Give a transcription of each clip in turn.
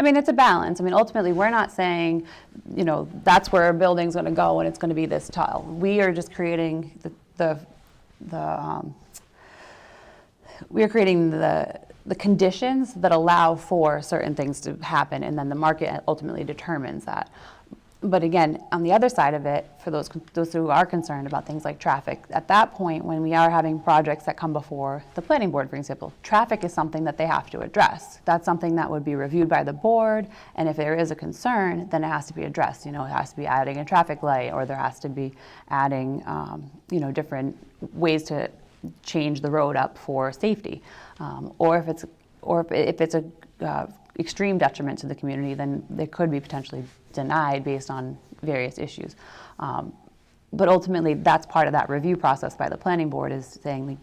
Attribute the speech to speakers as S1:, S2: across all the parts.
S1: I mean, it's a balance. I mean, ultimately, we're not saying, that's where a building's going to go and it's going to be this tall. We are just creating we are creating the conditions that allow for certain things to happen, and then the market ultimately determines that. But again, on the other side of it, for those who are concerned about things like traffic, at that point, when we are having projects that come before the planning board, for example, traffic is something that they have to address. That's something that would be reviewed by the board, and if there is a concern, then it has to be addressed. It has to be adding a traffic light, or there has to be adding, different ways to change the road up for safety. Or if it's a extreme detriment to the community, then they could be potentially denied based on various issues. But ultimately, that's part of that review process by the planning board, is saying,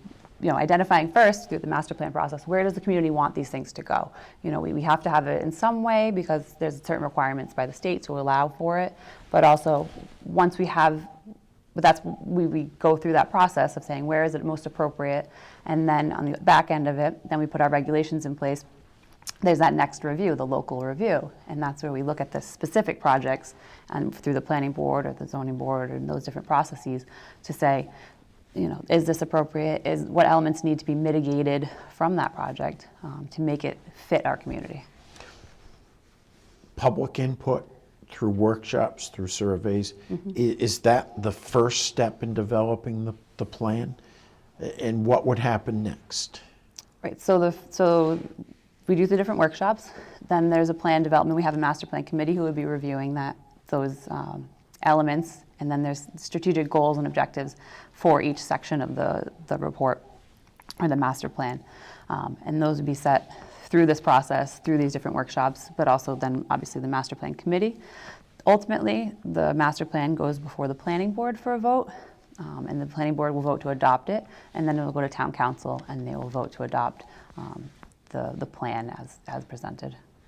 S1: identifying first through the master plan process, where does the community want these things to go? We have to have it in some way because there's certain requirements by the state to allow for it. But also, once we have, we go through that process of saying where is it most appropriate, and then on the back end of it, then we put our regulations in place. There's that next review, the local review, and that's where we look at the specific projects and through the planning board or the zoning board and those different processes to say, is this appropriate? What elements need to be mitigated from that project to make it fit our community?
S2: Public input through workshops, through surveys, is that the first step in developing the plan? And what would happen next?
S1: Right, so we do the different workshops, then there's a plan development. We have a master plan committee who would be reviewing those elements, and then there's strategic goals and objectives for each section of the report or the master plan. And those would be set through this process, through these different workshops, but also then obviously the master plan committee. Ultimately, the master plan goes before the planning board for a vote, and the planning board will vote to adopt it, and then it will go to town council and they will vote to adopt the plan as presented.